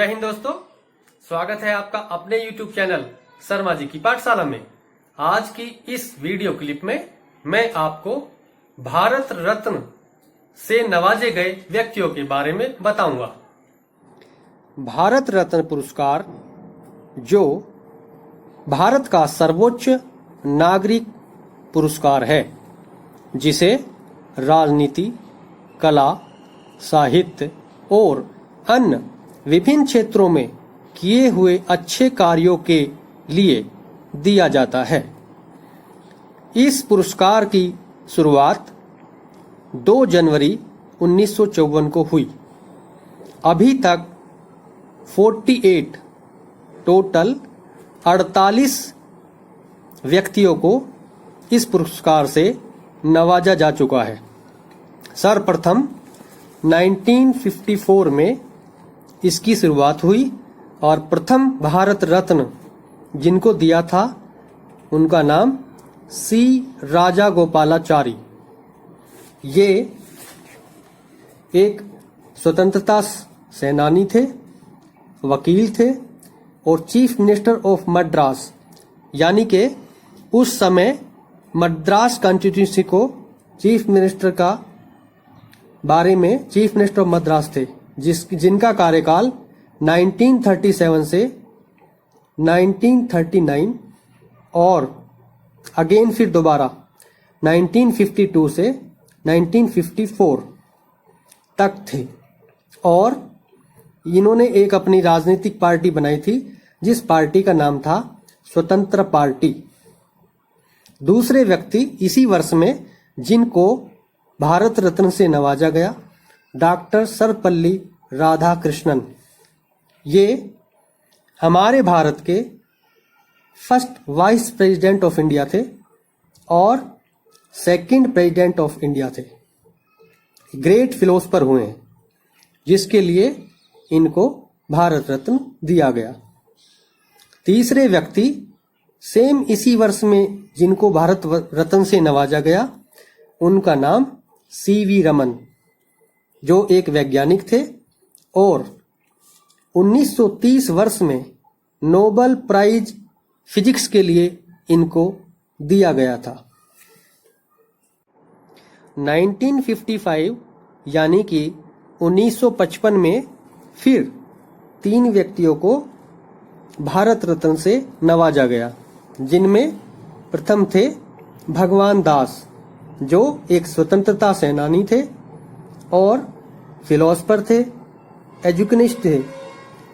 जय हिंद दोस्तों, स्वागत है आपका अपने YouTube चैनल शर्मा जी की पाठशाला में। आज की इस वीडियो क्लिप में मैं आपको भारत रत्न से नवाजे गए व्यक्तियों के बारे में बताऊंगा। भारत रत्न पुरस्कार जो भारत का सर्वोच्च नागरिक पुरस्कार है, जिसे राजनीति, कला, साहित्य और अन्य विभिन्न क्षेत्रों में किए हुए अच्छे कार्यों के लिए दिया जाता है। इस पुरस्कार की शुरुआत 2 जनवरी 1954 को हुई। अभी तक 48 व्यक्तियों को इस पुरस्कार से नवाजा जा चुका है। सर्वप्रथम 1954 में इसकी शुरुआत हुई और प्रथम भारत रत्न जिनको दिया था उनका नाम सी राजागोपालाचारी। ये एक स्वतंत्रता सेनानी थे, वकील थे और चीफ मिनिस्टर ऑफ मद्रास, यानी कि उस समय मद्रास कॉन्स्टिट्यूंसी को चीफ मिनिस्टर का बारे में चीफ मिनिस्टर ऑफ मद्रास थे, जिनका कार्यकाल 1937 से 1939 और अगेन फिर दोबारा 1952 से 1954 तक थे। और इन्होंने एक अपनी राजनीतिक पार्टी बनाई थी, जिस पार्टी का नाम था स्वतंत्र पार्टी। दूसरे व्यक्ति इसी वर्ष में जिनको भारत रत्न से नवाजा गया, डॉक्टर सर्वपल्ली राधाकृष्णन। ये हमारे भारत के first vice president of India थे और सेकंड प्रेसिडेंट ऑफ इंडिया थे। ग्रेट फिलोसफर हुए हैं, जिसके लिए इनको भारत रत्न दिया गया। तीसरे व्यक्ति सेम इसी वर्ष में जिनको भारत रत्न से नवाजा गया, उनका नाम सीवी रमन, जो एक वैज्ञानिक थे और 1930 वर्ष में नोबेल प्राइज फिजिक्स के लिए इनको दिया गया था। 1955 यानी कि 1955 में फिर 3 व्यक्तियों को भारत रत्न से नवाजा गया, जिनमें प्रथम थे भगवान दास, जो एक स्वतंत्रता सेनानी थे और फिलोसफर थे, एजुकेनिस्ट थे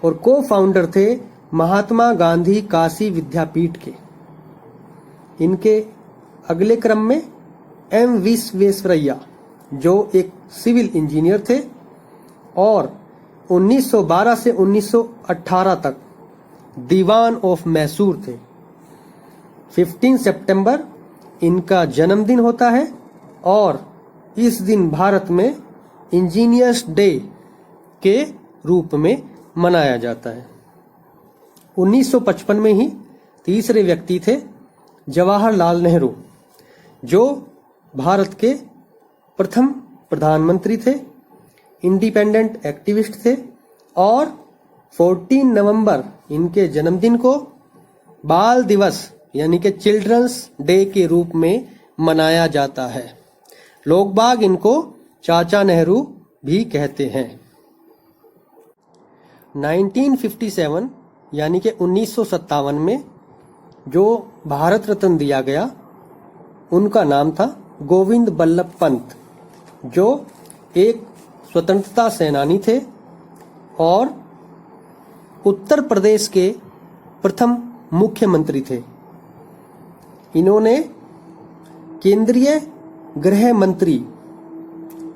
और को फाउंडर थे महात्मा गांधी काशी विद्यापीठ के। इनके अगले क्रम में एम विश्वेश्वरैया, जो एक सिविल इंजीनियर थे और 1912 से 1918 तक दीवान ऑफ मैसूर थे। 15 सितंबर इनका जन्मदिन होता है और इस दिन भारत में इंजीनियर्स डे के रूप में मनाया जाता है। 1955 में ही तीसरे व्यक्ति थे जवाहरलाल नेहरू, जो भारत के प्रथम प्रधानमंत्री थे, इंडिपेंडेंट एक्टिविस्ट थे और 14 नवंबर इनके जन्मदिन को बाल दिवस यानी कि चिल्ड्रंस डे के रूप में मनाया जाता है। लोग बाग इनको चाचा नेहरू भी कहते हैं। 1957 यानी कि 1957 में जो भारत रत्न दिया गया, उनका नाम था गोविंद बल्लभ पंत, जो एक स्वतंत्रता सेनानी थे और उत्तर प्रदेश के प्रथम मुख्यमंत्री थे। इन्होंने केंद्रीय गृह मंत्री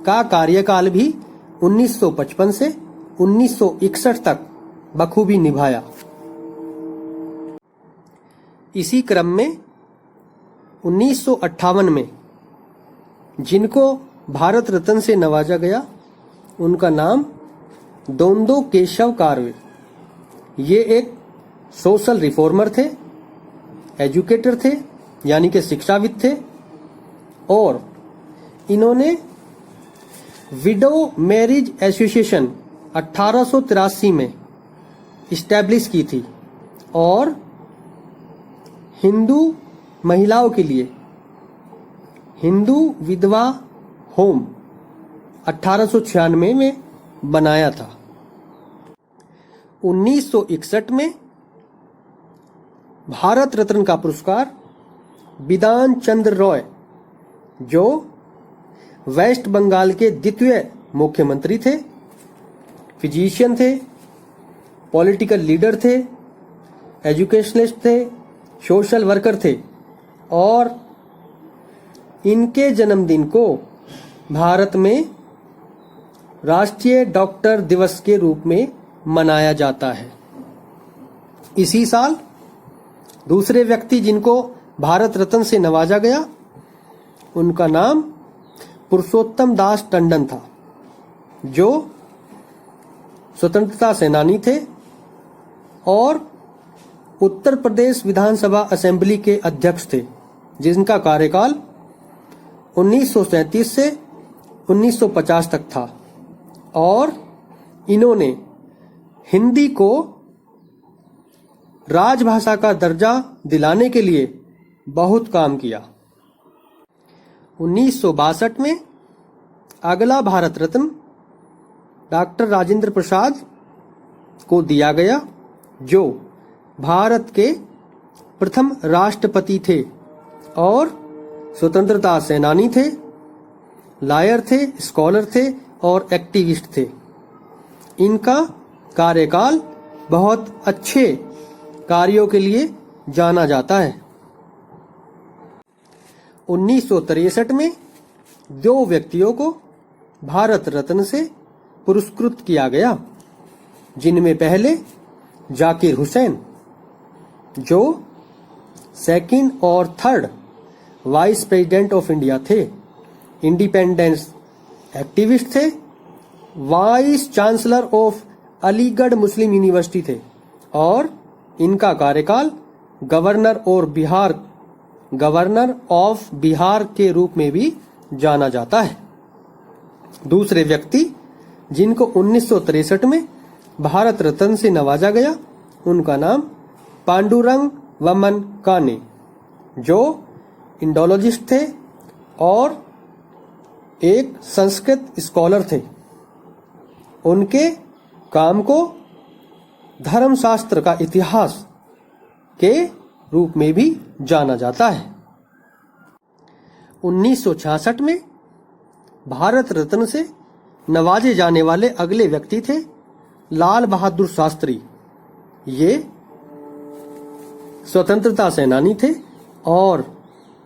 का कार्यकाल भी 1955 से 1961 तक बखूबी निभाया। इसी क्रम में 1958 में जिनको भारत रत्न से नवाजा गया, उनका नाम दोंदो केशव कारवे। ये एक सोशल रिफॉर्मर थे, एजुकेटर थे यानी कि शिक्षाविद थे और इन्होंने विडो मैरिज एसोसिएशन 1883 में इस्टेब्लिश की थी और हिंदू महिलाओं के लिए हिंदू विधवा होम 1896 में बनाया था। 1961 में भारत रत्न का पुरस्कार बिधान चंद्र रॉय, जो वेस्ट बंगाल के द्वितीय मुख्यमंत्री थे, फिजिशियन थे, पॉलिटिकल लीडर थे, एजुकेशनिस्ट थे, सोशल वर्कर थे और इनके जन्मदिन को भारत में राष्ट्रीय डॉक्टर दिवस के रूप में मनाया जाता है। इसी साल दूसरे व्यक्ति जिनको भारत रत्न से नवाजा गया, उनका नाम पुरुषोत्तम दास टंडन था, जो स्वतंत्रता सेनानी थे और उत्तर प्रदेश विधानसभा असेंबली के अध्यक्ष थे, जिनका कार्यकाल 1937 से 1950 तक था और इन्होंने हिंदी को राजभाषा का दर्जा दिलाने के लिए बहुत काम किया। 1962 में अगला भारत रत्न डॉक्टर राजेंद्र प्रसाद को दिया गया, जो भारत के प्रथम राष्ट्रपति थे और स्वतंत्रता सेनानी थे, लॉयर थे, स्कॉलर थे और एक्टिविस्ट थे। इनका कार्यकाल बहुत अच्छे कार्यों के लिए जाना जाता है। 1963 में 2 व्यक्तियों को भारत रत्न से पुरस्कृत किया गया, जिनमें पहले जाकिर हुसैन, जो 2nd और 3rd vice president of India थे, इंडिपेंडेंस एक्टिविस्ट थे, vice chancellor of Aligarh Muslim university थे और इनका कार्यकाल गवर्नर ऑफ बिहार के रूप में भी जाना जाता है। दूसरे व्यक्ति जिनको 1963 में भारत रत्न से नवाजा गया, उनका नाम पांडुरंग वमन काने, जो इंडोलॉजिस्ट थे और एक संस्कृत स्कॉलर थे। उनके काम को धर्मशास्त्र का इतिहास के रूप में भी जाना जाता है। 1966 में भारत रत्न से नवाजे जाने वाले अगले व्यक्ति थे लाल बहादुर शास्त्री। ये स्वतंत्रता सेनानी थे और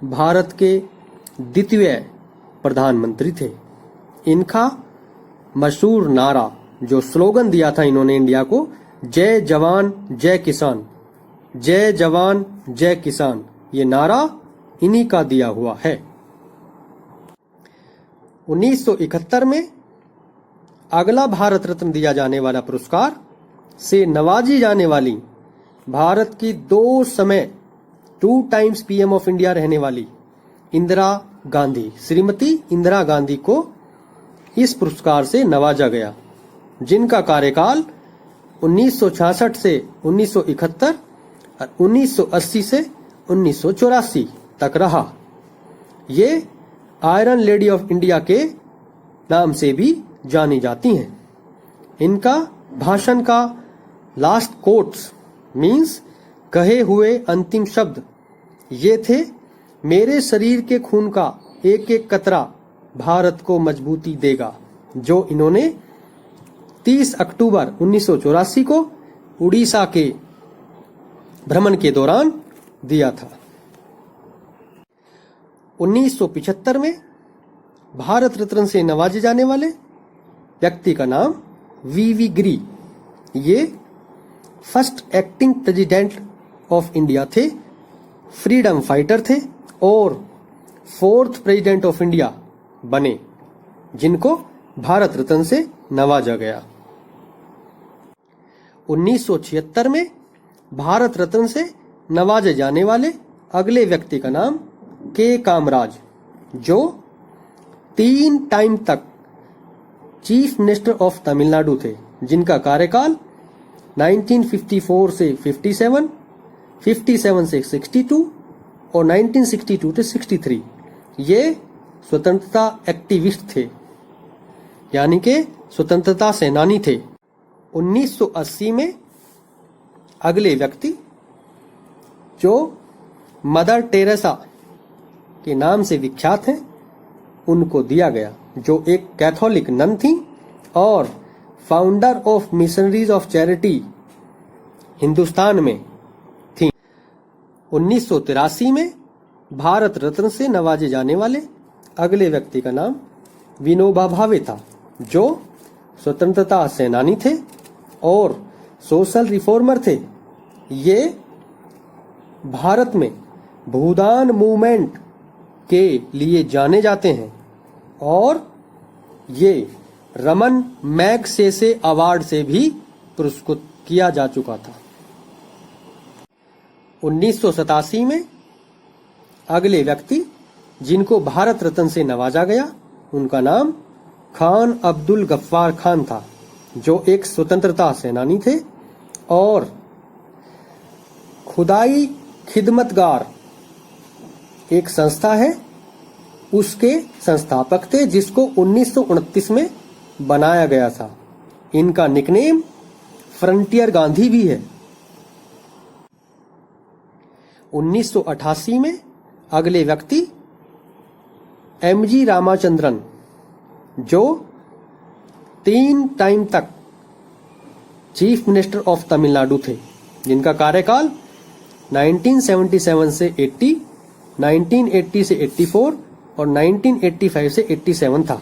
भारत के द्वितीय प्रधानमंत्री थे। इनका मशहूर नारा, जो स्लोगन दिया था इन्होंने इंडिया को, जय जवान जय किसान, जय जवान जय किसान, ये नारा इन्हीं का दिया हुआ है। 1971 में अगला भारत रत्न दिया जाने वाला पुरस्कार से नवाजी जाने वाली भारत की 2 समय 2 टाइम्स पीएम ऑफ इंडिया रहने वाली इंदिरा गांधी, श्रीमती इंदिरा गांधी को इस पुरस्कार से नवाजा गया, जिनका कार्यकाल 1966 से 1971 और 1980 से 1984 तक रहा। ये आयरन लेडी ऑफ इंडिया के नाम से भी जानी जाती हैं। इनका भाषण का लास्ट कोट्स मीन्स कहे हुए अंतिम शब्द ये थे, मेरे शरीर के खून का एक एक कतरा भारत को मजबूती देगा, जो इन्होंने 30 अक्टूबर 1984 को उड़ीसा के भ्रमण के दौरान दिया था। 1975 में भारत रत्न से नवाजे जाने वाले व्यक्ति का नाम वीवी गिरी। ये first acting president of India थे, फ्रीडम फाइटर थे और 4th प्रेसिडेंट ऑफ इंडिया बने, जिनको भारत रत्न से नवाजा गया। 1976 में भारत रत्न से नवाजे जाने वाले अगले व्यक्ति का नाम के कामराज, जो 3 टाइम तक चीफ मिनिस्टर ऑफ तमिलनाडु थे, जिनका कार्यकाल 1954 से 57, 57 से 62 और 1962 से 63 ये स्वतंत्रता एक्टिविस्ट थे, यानी कि स्वतंत्रता सेनानी थे। 1980 में अगले व्यक्ति जो मदर टेरेसा के नाम से विख्यात हैं उनको दिया गया, जो एक कैथोलिक नन थी और founder of missionaries of charity Hindustan में थी। 1983 में भारत रत्न से नवाजे जाने वाले अगले व्यक्ति का नाम विनोबा भावे था, जो स्वतंत्रता सेनानी थे और सोशल रिफॉर्मर थे। ये भारत में भूदान मूवमेंट के लिए जाने जाते हैं और ये रमन मैगसेसे अवार्ड से भी पुरस्कृत किया जा चुका था। 1987 में अगले व्यक्ति जिनको भारत रत्न से नवाजा गया उनका नाम खान अब्दुल गफ्फार खान था, जो एक स्वतंत्रता सेनानी थे और खुदाई खिदमतगार एक संस्था है उसके संस्थापक थे, जिसको 1929 में बनाया गया था। इनका निकनेम फ्रंटियर गांधी भी है। 1988 में अगले व्यक्ति एमजी रामाचंद्रन, जो 3 टाइम तक चीफ मिनिस्टर ऑफ तमिलनाडु थे, जिनका कार्यकाल 1977 से 80, 1980 से 84 और 1985 से 87 था।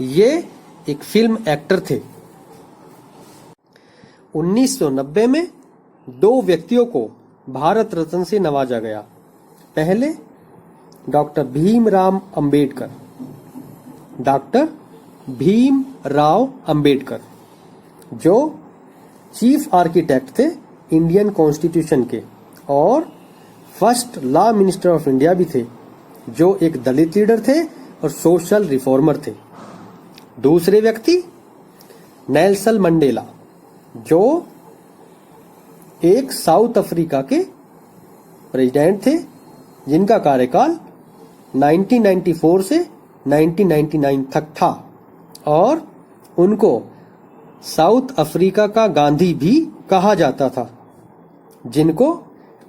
ये एक फिल्म एक्टर थे। 1990 में 2 व्यक्तियों को भारत रत्न से नवाजा गया। पहले डॉक्टर भीमराव अंबेडकर, डॉक्टर भीमराव अंबेडकर, जो चीफ आर्किटेक्ट थे इंडियन कॉन्स्टिट्यूशन के और first law minister of India भी थे, जो एक दलित लीडर थे और सोशल रिफॉर्मर थे। दूसरे व्यक्ति नेल्सन मंडेला, जो एक साउथ अफ्रीका के प्रेसिडेंट थे, जिनका कार्यकाल 1994 से 1999 तक था और उनको साउथ अफ्रीका का गांधी भी कहा जाता था, जिनको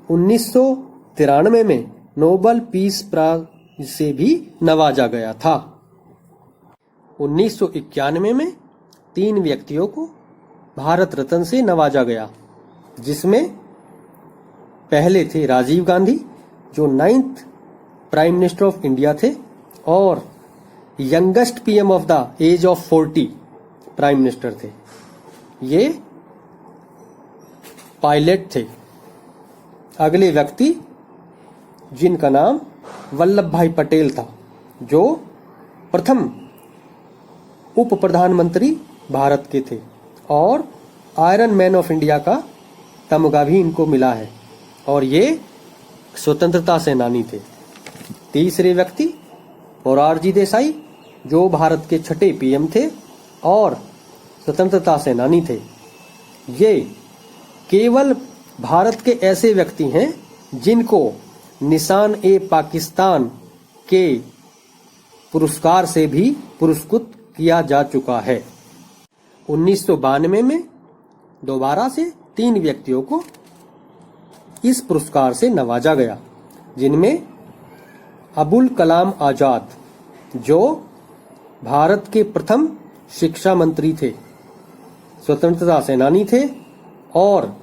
1993 में नोबेल पीस प्राइज से भी नवाजा गया था। 1991 में 3 व्यक्तियों को भारत रत्न से नवाजा गया, जिसमें पहले थे राजीव गांधी, जो 9th prime minister of India थे और youngest PM of the age ऑफ 40 प्राइम मिनिस्टर थे। ये पायलट थे। अगले व्यक्ति जिनका नाम वल्लभ भाई पटेल था, जो प्रथम उप प्रधानमंत्री भारत के थे और आयरन मैन ऑफ इंडिया का तमगा भी इनको मिला है और ये स्वतंत्रता सेनानी थे। तीसरे व्यक्ति मोरारजी देसाई, जो भारत के 6ठे पीएम थे और स्वतंत्रता सेनानी थे। ये केवल भारत के ऐसे व्यक्ति हैं जिनको निशान ए पाकिस्तान के पुरस्कार से भी पुरस्कृत किया जा चुका है। 1992 में दोबारा से 3 व्यक्तियों को इस पुरस्कार से नवाजा गया, जिनमें अबुल कलाम आजाद, जो भारत के प्रथम शिक्षा मंत्री थे, स्वतंत्रता सेनानी थे और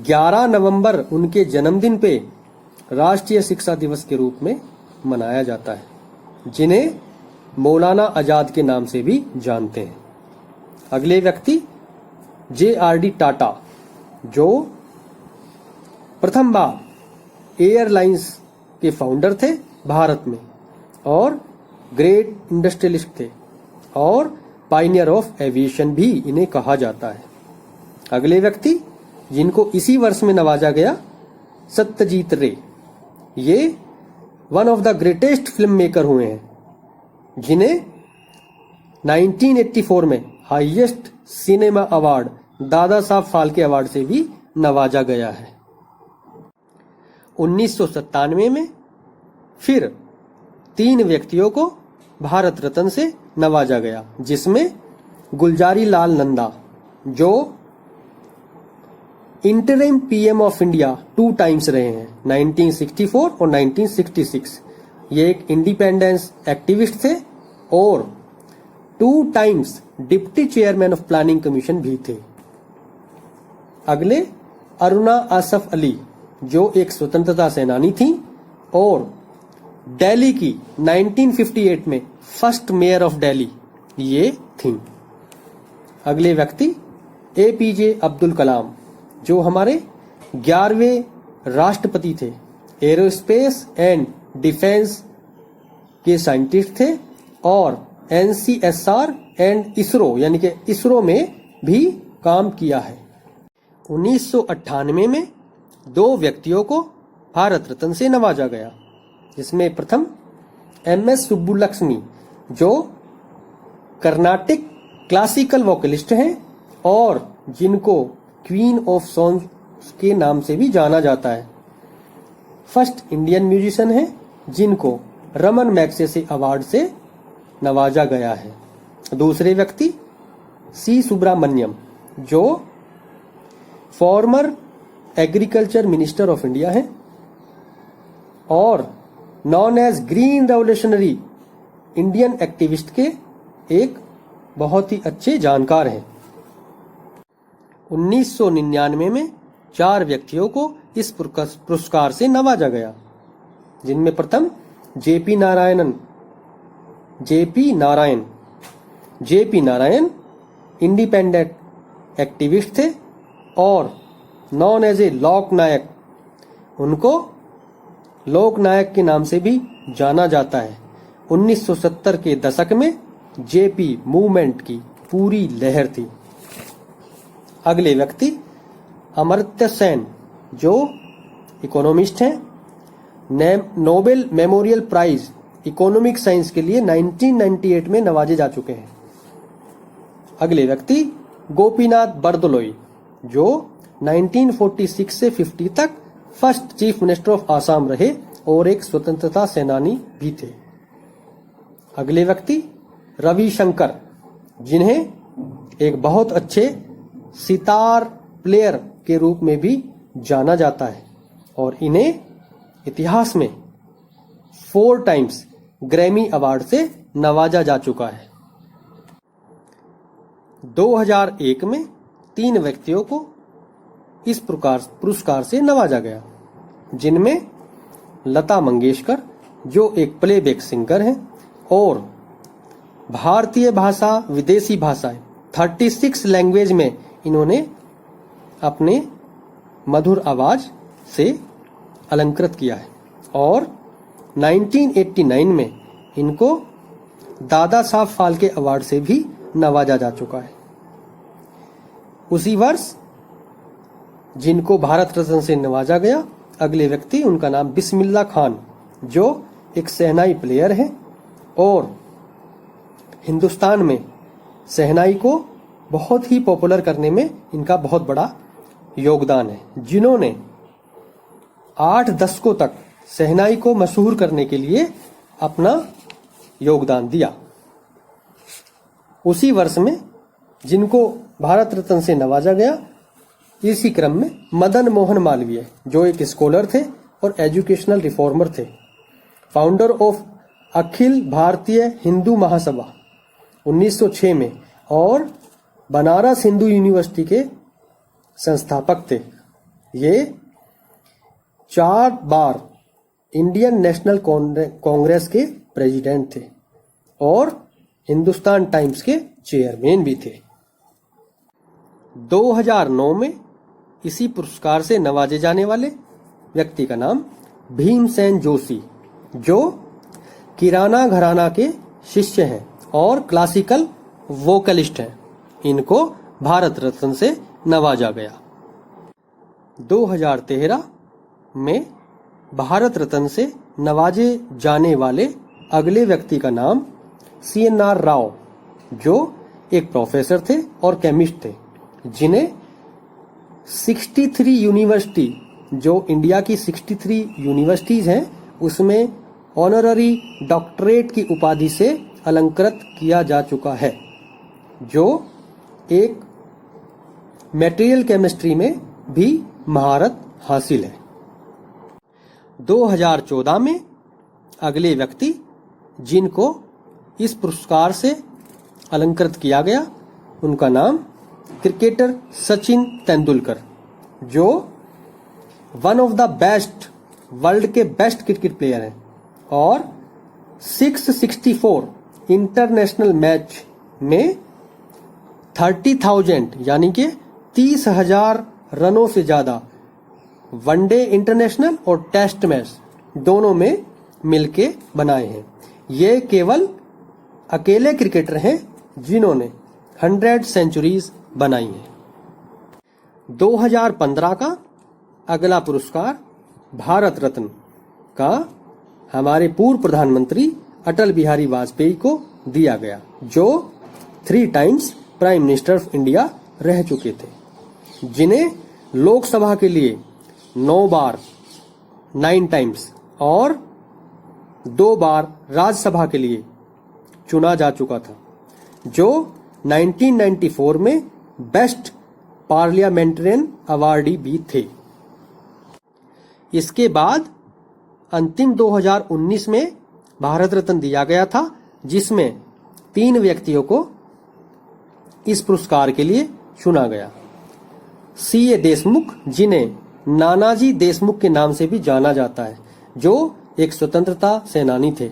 11 नवंबर उनके जन्मदिन पे राष्ट्रीय शिक्षा दिवस के रूप में मनाया जाता है, जिन्हें मौलाना आजाद के नाम से भी जानते हैं। अगले व्यक्ति JRD टाटा, जो प्रथम बार एयरलाइंस के फाउंडर थे भारत में और ग्रेट इंडस्ट्रियलिस्ट थे और पायनियर ऑफ एविएशन भी इन्हें कहा जाता है। अगले व्यक्ति जिनको इसी वर्ष में नवाजा गया, सत्यजीत रे। ये one of the greatest film maker हुए हैं, जिन्हें 1984 में highest cinema award Dada Saheb Phalke award से भी नवाजा गया है। 1997 में फिर 3 व्यक्तियों को भारत रत्न से नवाजा गया, जिसमें गुलजारी लाल नंदा जो interim PM of India 2 times रहे हैं, 1964 और 1966। ये एक इंडिपेंडेंस एक्टिविस्ट थे और 2 times deputy chairman of planning commission भी थे। अगले अरुणा आसफ अली जो एक स्वतंत्रता सेनानी थी और दिल्ली की 1958 में फर्स्ट मेयर ऑफ दिल्ली ये थी। अगले व्यक्ति एपीजे अब्दुल कलाम जो हमारे 11वें राष्ट्रपति थे, एरोस्पेस एंड डिफेंस के साइंटिस्ट थे और एनसीएसआर एंड इसरो यानी कि इसरो में भी काम किया है। 1998 में 2 व्यक्तियों को भारत रत्न से नवाजा गया, जिसमें प्रथम एमएस सुब्बुलक्ष्मी जो कर्नाटिक क्लासिकल वोकलिस्ट हैं और जिनको क्वीन ऑफ सॉन्ग्स के नाम से भी जाना जाता है। फर्स्ट इंडियन म्यूजिशियन हैं जिनको रमन मैग्सेसे अवार्ड से नवाजा गया है। दूसरे व्यक्ति सी सुब्रमण्यम जो former agriculture minister of India हैं और known as green revolutionary Indian activist के एक बहुत ही अच्छे जानकार हैं। 1999 में 4 व्यक्तियों को इस पुरस्कार से नवाजा गया, जिनमें प्रथम जेपी नारायण इंडिपेंडेंट एक्टिविस्ट थे और नॉन एज ए लोकनायक, उनको लोकनायक के नाम से भी जाना जाता है। 1970 के दशक में जेपी मूवमेंट की पूरी लहर थी। अगले व्यक्ति अमर्त्य सेन जो इकोनॉमिस्ट हैं, Nobel memorial prize economic science के लिए 1998 में नवाजे जा चुके हैं। अगले व्यक्ति गोपीनाथ बरदलोई जो 1946 से 50 तक first chief minister of Assam रहे और एक स्वतंत्रता सेनानी भी थे। अगले व्यक्ति रविशंकर जिन्हें एक बहुत अच्छे सितार प्लेयर के रूप में भी जाना जाता है और इन्हें इतिहास में 4 टाइम्स ग्रैमी अवार्ड से नवाजा जा चुका है। 2001 में 3 व्यक्तियों को इस पुरस्कार से नवाजा गया, जिनमें लता मंगेशकर जो एक प्लेबैक सिंगर हैं और भारतीय भाषा विदेशी भाषाएं 36 लैंग्वेज में इन्होंने अपने मधुर आवाज से अलंकृत किया है और 1989 में इनको दादा साहब फाल्के अवार्ड से भी नवाजा जा चुका है। उसी वर्ष जिनको भारत रत्न से नवाजा गया अगले व्यक्ति, उनका नाम बिस्मिल्लाह खान जो एक शहनाई प्लेयर है और हिंदुस्तान में शहनाई को बहुत ही पॉपुलर करने में इनका बहुत बड़ा योगदान है, जिन्होंने 8 दशकों तक शहनाई को मशहूर करने के लिए अपना योगदान दिया। उसी वर्ष में जिनको भारत रत्न से नवाजा गया, इसी क्रम में मदन मोहन मालवीय जो एक स्कॉलर थे और एजुकेशनल रिफॉर्मर थे, फाउंडर ऑफ अखिल भारतीय हिंदू महासभा 1906 में और बनारस हिंदू यूनिवर्सिटी के संस्थापक थे। ये 4 बार इंडियन नेशनल कांग्रेस के प्रेसिडेंट थे और हिंदुस्तान टाइम्स के चेयरमैन भी थे। 2009 में इसी पुरस्कार से नवाजे जाने वाले व्यक्ति का नाम भीमसेन जोशी जो किराना घराना के शिष्य हैं और क्लासिकल वोकलिस्ट हैं, इनको भारत रत्न से नवाजा गया। 2013 में भारत रत्न से नवाजे जाने वाले अगले व्यक्ति का नाम CNR राव जो एक प्रोफेसर थे और केमिस्ट थे जिन्हें 63 यूनिवर्सिटी, जो इंडिया की 63 यूनिवर्सिटीज हैं, उसमें ऑनररी डॉक्टरेट की उपाधि से अलंकृत किया जा चुका है, जो एक मटेरियल केमिस्ट्री में भी महारत हासिल है। 2014 में अगले व्यक्ति जिनको इस पुरस्कार से अलंकृत किया गया, उनका नाम क्रिकेटर सचिन तेंदुलकर, जो one of the best, world के बेस्ट क्रिकेट प्लेयर हैं और 664 इंटरनेशनल मैच में 30,000 यानी कि 30,000 रनों से ज्यादा वनडे इंटरनेशनल और टेस्ट मैच दोनों में मिलके बनाए हैं। ये केवल अकेले क्रिकेटर हैं जिन्होंने 100 सेंचुरीज बनाई हैं। 2015 का अगला पुरस्कार भारत रत्न का हमारे पूर्व प्रधानमंत्री अटल बिहारी वाजपेयी को दिया गया, जो 3 times prime minister of India रह चुके थे, जिन्हें लोकसभा के लिए 9 बार 9 टाइम्स और 2 बार राज्यसभा के लिए चुना जा चुका था, जो 1994 में बेस्ट पार्लियामेंटेरियन अवार्डी भी थे। इसके बाद अंतिम 2019 में भारत रत्न दिया गया था, जिसमें 3 व्यक्तियों को इस पुरस्कार के लिए चुना गया। C.A. देशमुख, जिन्हें नानाजी देशमुख के नाम से भी जाना जाता है, जो एक स्वतंत्रता सेनानी थे,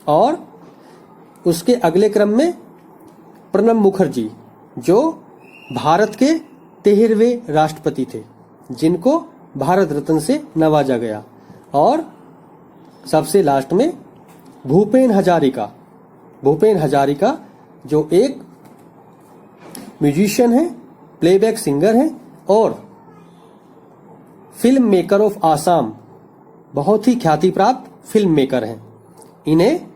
और उसके अगले क्रम में प्रणब मुखर्जी, जो भारत के 13वें राष्ट्रपति थे, जिनको भारत रत्न से नवाजा गया, और सबसे लास्ट में भूपेन हजारिका, जो एक म्यूजिशियन है, प्लेबैक सिंगर है और फिल्म मेकर ऑफ आसाम, बहुत ही ख्याति प्राप्त फिल्म मेकर हैं। इन्हें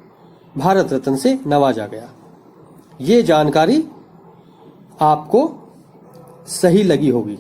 भारत रत्न से नवाजा गया। ये जानकारी आपको सही लगी होगी।